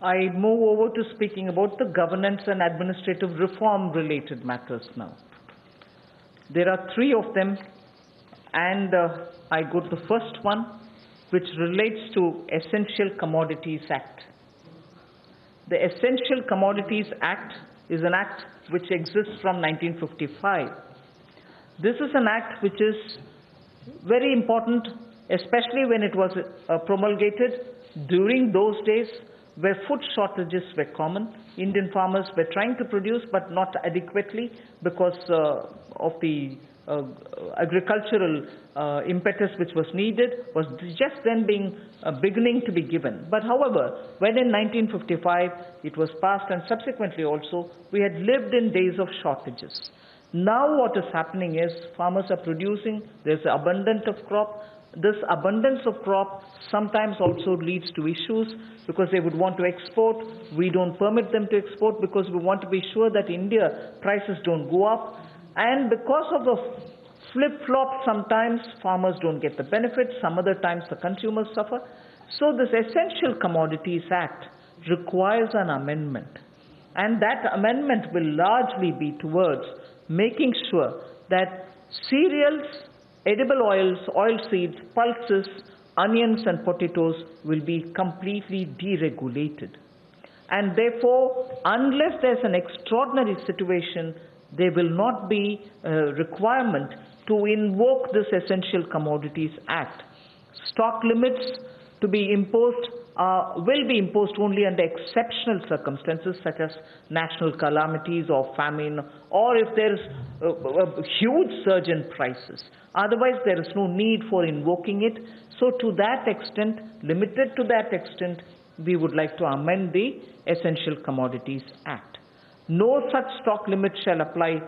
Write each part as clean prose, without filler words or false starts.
I move over to speaking about the governance and administrative reform related matters now. There are three of them, and I go to the first one, which relates to Essential Commodities Act. The Essential Commodities Act is an act which exists from 1955. This is an act which is very important, especially when it was promulgated during those days where food shortages were common. Indian farmers were trying to produce but not adequately because of the agricultural impetus which was needed was just then beginning to be given. But however, when in 1955 it was passed, and subsequently also we had lived in days of shortages. Now what is happening is farmers are producing, there's abundance of crop. This abundance of crop sometimes also leads to issues because they would want to export. We don't permit them to export because we want to be sure that India prices don't go up. And because of the flip-flop, sometimes farmers don't get the benefit, some other times the consumers suffer. So this Essential Commodities Act requires an amendment. And that amendment will largely be towards making sure that cereals, edible oils, oilseeds, pulses, onions and potatoes will be completely deregulated. And therefore, unless there's an extraordinary situation, there will not be a requirement to invoke this Essential Commodities Act. Stock limits to be imposed will be imposed only under exceptional circumstances such as national calamities or famine, or if there is a huge surge in prices. Otherwise, there is no need for invoking it. So to that extent, limited to that extent, we would like to amend the Essential Commodities Act. No such stock limit shall apply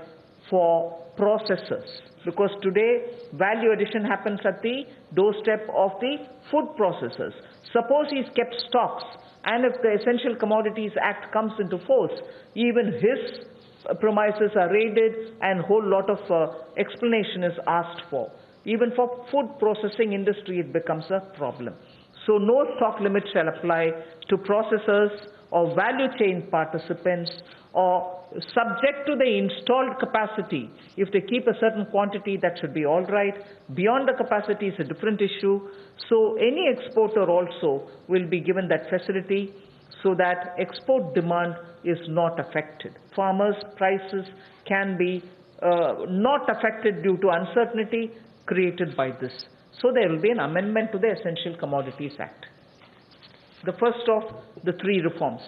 for processors, because today value addition happens at the doorstep of the food processors. Suppose he's kept stocks, and if the Essential Commodities Act comes into force, even his premises are raided and a whole lot of explanation is asked for. Even for food processing industry, it becomes a problem. So no stock limit shall apply to processors or value chain participants, or subject to the installed capacity. If they keep a certain quantity, that should be all right. Beyond the capacity is a different issue. So any exporter also will be given that facility so that export demand is not affected. Farmers' prices can be not affected due to uncertainty created by this. So there will be an amendment to the Essential Commodities Act. The first of the three reforms.